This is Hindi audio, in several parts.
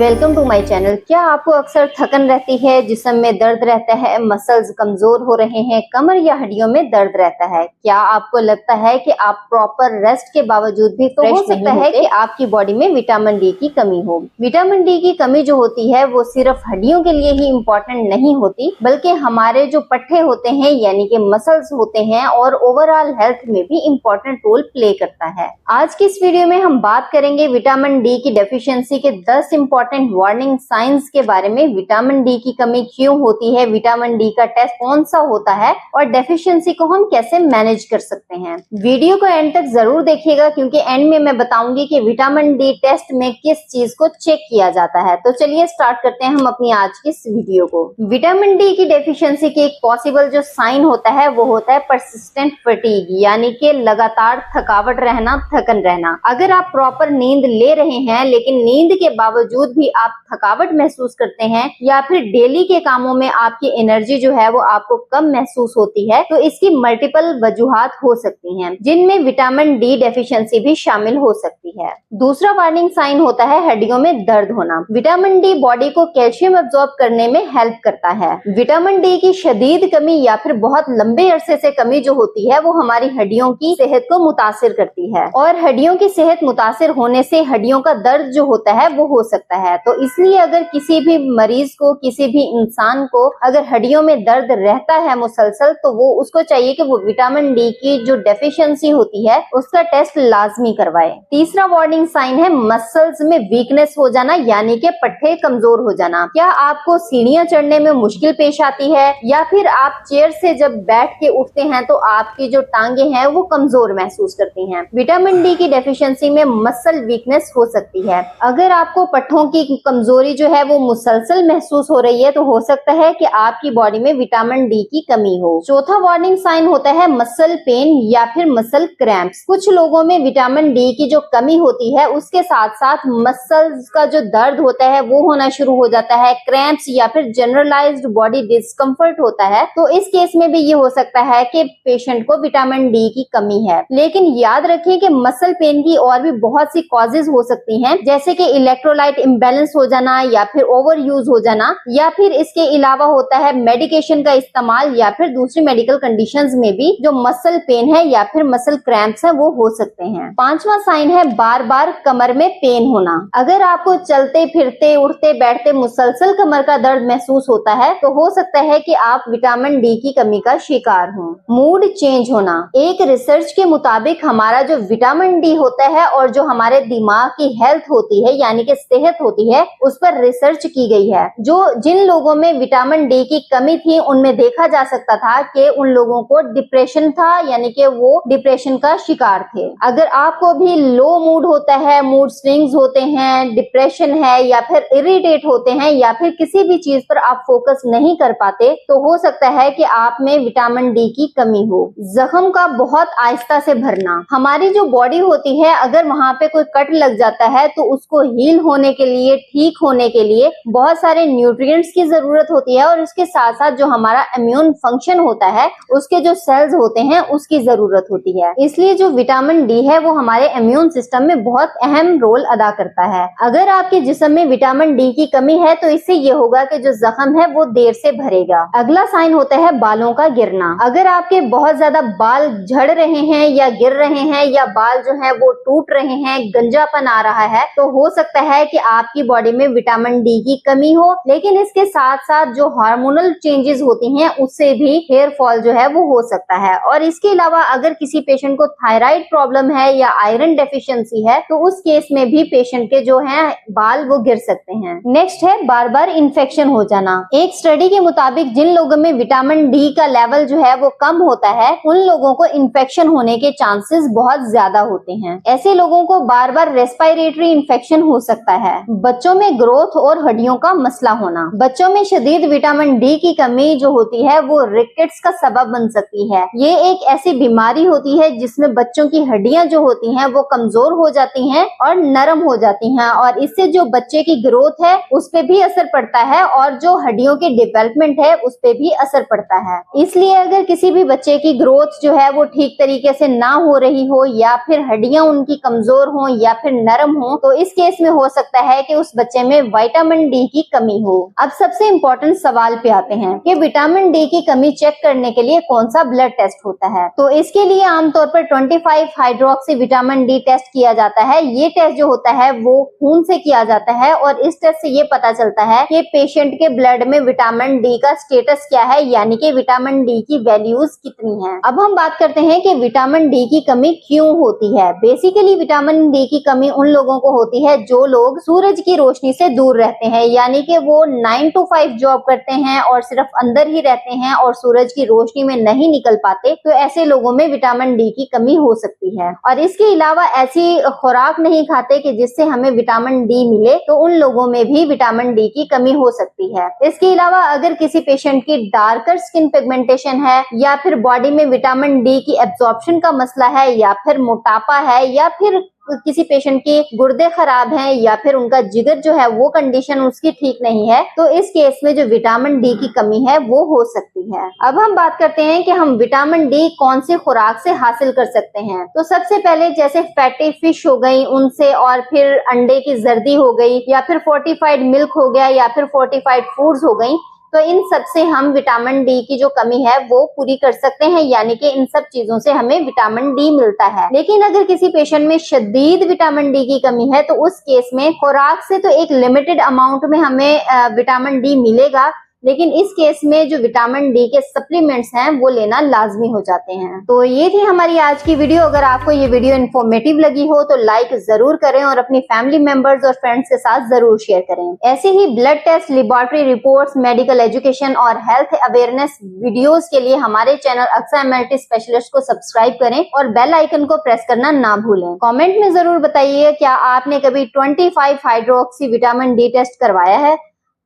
Welcome to my channel. क्या आपको अक्सर थकन रहती है, जिस्म में दर्द रहता है, मसल्स कमजोर हो रहे हैं, कमर या हड्डियों में दर्द रहता है? क्या आपको लगता है कि आप प्रॉपर रेस्ट के बावजूद भी फ्रेश हो सकता है कि आपकी बॉडी में विटामिन डी की कमी हो? विटामिन डी की कमी जो होती है वो सिर्फ हड्डियों के लिए ही इम्पोर्टेंट नहीं होती, बल्कि हमारे जो पट्टे होते हैं यानी कि मसल्स होते हैं और ओवरऑल हेल्थ में भी इम्पोर्टेंट रोल प्ले करता है। आज की इस वीडियो में हम बात करेंगे विटामिन डी की डेफिशिएंसी के 10 इंपॉर्टेंट वार्निंग साइंस के बारे में। विटामिन डी की कमी क्यों होती है, विटामिन डी का टेस्ट कौन सा होता है और डेफिशिएंसी को हम कैसे मैनेज कर सकते हैं। वीडियो को एंड तक जरूर देखिएगा, क्योंकि एंड में मैं बताऊंगी कि विटामिन डी टेस्ट में किस चीज को चेक किया जाता है। तो चलिए स्टार्ट करते हैं हम अपनी आज की इस वीडियो को। विटामिन डी की डेफिशिएंसी की एक पॉसिबल जो साइन होता है वो होता है परसिस्टेंट फटीग, यानी कि लगातार थकावट रहना, थकन रहना। अगर आप प्रॉपर नींद ले रहे हैं लेकिन नींद के बावजूद भी आप थकावट महसूस करते हैं, या फिर डेली के कामों में आपकी एनर्जी जो है वो आपको कम महसूस होती है, तो इसकी मल्टीपल वजूहात हो सकती हैं, जिनमें विटामिन डी डेफिशिएंसी भी शामिल हो सकती है। दूसरा वार्निंग साइन होता है हड्डियों में दर्द होना। विटामिन डी बॉडी को कैल्शियम एब्जॉर्ब करने में हेल्प करता है। विटामिन डी की शदीद कमी या फिर बहुत लंबे अरसे से कमी जो होती है वो हमारी हड्डियों की सेहत को मुतासिर करती है, और हड्डियों की सेहत मुतासिर होने से हड्डियों का दर्द जो होता है वो हो सकता है। तो इसलिए अगर किसी भी मरीज को, किसी भी इंसान को अगर हड्डियों में दर्द रहता है मुसलसल, तो वो उसको चाहिए कि वो विटामिन डी की जो डेफिशिएंसी होती है उसका टेस्ट लाजमी करवाए। तीसरा वार्निंग साइन है मसल्स में वीकनेस हो जाना, यानी कि पट्टे कमजोर हो जाना। क्या आपको सीढ़ियां चढ़ने में मुश्किल पेश आती है, या फिर आप चेयर से जब बैठ के उठते हैं तो आपकी जो टांगे हैं वो कमजोर महसूस करती हैं? विटामिन डी की डेफिशिएंसी में मसल वीकनेस हो सकती है। अगर आपको पट्टों की कमजोरी जो है वो मुसलसल महसूस हो रही है, तो हो सकता है कि आपकी बॉडी में विटामिन डी की कमी हो। चौथा वार्निंग साइन होता है मसल पेन या फिर मसल क्रैम्प्स। कुछ लोगों में विटामिन डी की जो कमी होती है उसके साथ साथ मसल्स का जो दर्द होता है वो होना शुरू हो जाता है, क्रैम्प्स या फिर जनरलाइज्ड बॉडी डिस्कम्फर्ट होता है। तो इस केस में भी ये हो सकता है कि पेशेंट को विटामिन डी की कमी है। लेकिन याद रखें कि मसल पेन की और भी बहुत सी कॉजेज हो सकती हैं, जैसे कि इलेक्ट्रोलाइट इम्बैलेंस हो जाना, या फिर ओवर यूज हो जाना, या फिर इसके अलावा होता है मेडिकेशन का इस्तेमाल, या फिर दूसरी मेडिकल कंडीशंस में भी जो मसल पेन है या फिर मसल क्रैम्प्स है वो हो सकते हैं। पांचवा साइन है बार बार कमर में पेन होना। अगर आपको चलते फिरते उठते बैठते मुसलसल कमर का दर्द महसूस होता है, तो हो सकता है कि आप विटामिन डी की कमी का शिकार हो। मूड चेंज होना। एक रिसर्च के मुताबिक हमारा जो विटामिन डी होता है और जो हमारे दिमाग की हेल्थ होती है यानी कि सेहत होती है, उस पर रिसर्च की गई है। जो जिन लोगों में विटामिन डी की कमी थी उनमें देखा जा सकता था कि उन लोगों को डिप्रेशन था, यानी कि वो डिप्रेशन का शिकार थे। अगर आपको भी लो मूड होता है, मूड स्विंग्स होते हैं, डिप्रेशन है, या फिर इरिटेट होते हैं, या फिर किसी भी चीज पर आप फोकस नहीं कर पाते, तो हो सकता है कि आप में विटामिन डी की कमी हो। जख्म का बहुत आहिस्ता से भरना। हमारी जो बॉडी होती है, अगर वहां पे कोई कट लग जाता है तो उसको हील होने के लिए, ठीक होने के लिए बहुत सारे न्यूट्रिएंट्स की जरूरत होती है, और उसके साथ साथ जो हमारा इम्यून फंक्शन होता है, उसके जो सेल्स होते हैं उसकी जरूरत होती है। इसलिए जो विटामिन डी है वो हमारे इम्यून सिस्टम में बहुत अहम रोल अदा करता है। अगर आपके जिस्म में विटामिन डी की कमी है तो इससे ये होगा कि जो जख्म है वो देर से भरेगा। अगला साइन होता है बालों का गिरना। अगर आपके बहुत ज्यादा बाल झड़ रहे हैं या गिर रहे हैं, या बाल जो है वो टूट रहे हैं, गंजापन आ रहा है, तो हो सकता है कि आपकी बॉडी में विटामिन डी की कमी हो। लेकिन इसके साथ साथ जो हार्मोनल चेंजेस होती हैं उससे भी हेयर फॉल जो है वो हो सकता है। और इसके अलावा अगर किसी पेशेंट को थायराइड प्रॉब्लम है या आयरन डेफिशिएंसी है, तो उस केस में भी पेशेंट के जो है बाल वो गिर सकते हैं। नेक्स्ट है बार बार इन्फेक्शन हो जाना। एक स्टडी के मुताबिक जिन लोगों में विटामिन डी का लेवल जो है वो कम होता है, उन लोगों को इन्फेक्शन होने के चांसेस बहुत ज्यादा होते हैं। ऐसे लोगों को बार बार रेस्पिरेटरी इन्फेक्शन हो सकता है। बच्चों में ग्रोथ और हड्डियों का मसला होना। बच्चों में शदीद विटामिन डी की कमी जो होती है वो रिकेट्स का सबब बन सकती है। ये एक ऐसी बीमारी होती है जिसमें बच्चों की हड्डियां जो होती हैं वो कमजोर हो जाती हैं और नरम हो जाती हैं, और इससे जो बच्चे की ग्रोथ है उस पे भी असर पड़ता है, और जो हड्डियों की डेवलपमेंट है उस पे भी असर पड़ता है। इसलिए अगर किसी भी बच्चे की ग्रोथ जो है वो ठीक तरीके से ना हो रही हो, या फिर हड्डियां उनकी कमजोर हो या फिर नरम हो, तो इस केस में हो सकता है कि उस बच्चे में विटामिन डी की कमी हो। अब सबसे इम्पोर्टेंट सवाल पे आते हैं कि विटामिन डी की कमी चेक करने के लिए कौन सा ब्लड टेस्ट होता है। तो इसके लिए आमतौर पर 25 हाइड्रोक्सी विटामिन डी टेस्ट किया जाता है। ये टेस्ट जो होता है वो खून से किया जाता है और इस टेस्ट से ये पता चलता है कि पेशेंट के ब्लड में विटामिन डी का स्टेटस क्या है, यानी कि विटामिन डी की वैल्यूज कितनी हैं। अब हम बात करते हैं कि विटामिन डी की कमी क्यों होती है। बेसिकली विटामिन डी की कमी उन लोगों को होती है जो लोग सूरज की रोशनी से दूर रहते हैं, यानी कि वो 9 to 5 जॉब करते हैं और सिर्फ अंदर ही रहते हैं और सूरज की रोशनी में नहीं निकल पाते। तो ऐसे लोगों में विटामिन डी की कमी हो सकती है। और इसके अलावा ऐसी खुराक नहीं खाते कि जिससे हमें विटामिन डी मिले, तो उन लोगों में भी विटामिन डी की कमी हो सकती है। इसके अलावा अगर किसी पेशेंट की डार्कर स्किन पिगमेंटेशन है, या फिर बॉडी में विटामिन डी की एब्जॉर्प्शन का मसला है, या फिर मोटापा है, या फिर किसी पेशेंट के गुर्दे खराब हैं, या फिर उनका जिगर जो है वो कंडीशन उसकी ठीक नहीं है, तो इस केस में जो विटामिन डी की कमी है वो हो सकती है। अब हम बात करते हैं कि हम विटामिन डी कौन सी खुराक से हासिल कर सकते हैं। तो सबसे पहले जैसे फैटी फिश हो गई उनसे, और फिर अंडे की जर्दी हो गई, या फिर फोर्टिफाइड मिल्क हो गया, या फिर फोर्टिफाइड फूड्स हो गई, तो इन सब से हम विटामिन डी की जो कमी है वो पूरी कर सकते हैं, यानी कि इन सब चीजों से हमें विटामिन डी मिलता है। लेकिन अगर किसी पेशेंट में शदीद विटामिन डी की कमी है, तो उस केस में खुराक से तो एक लिमिटेड अमाउंट में हमें विटामिन डी मिलेगा, लेकिन इस केस में जो विटामिन डी के सप्लीमेंट्स हैं वो लेना लाजमी हो जाते हैं। तो ये थी हमारी आज की वीडियो। अगर आपको ये वीडियो इन्फॉर्मेटिव लगी हो तो लाइक जरूर करें और अपनी फैमिली मेंबर्स और फ्रेंड्स के साथ जरूर शेयर करें। ऐसे ही blood test, laboratory reports, medical education और हेल्थ अवेयरनेस वीडियोस के लिए हमारे चैनल अक्सा एमएलटी स्पेशलिस्ट को सब्सक्राइब करें और बेल आइकन को प्रेस करना ना भूलें। कॉमेंट में जरूर बताइए क्या आपने कभी 25 हाइड्रोक्सी विटामिन डी टेस्ट करवाया है।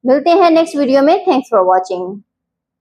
मिलते हैं नेक्स्ट वीडियो में। Thanks for watching.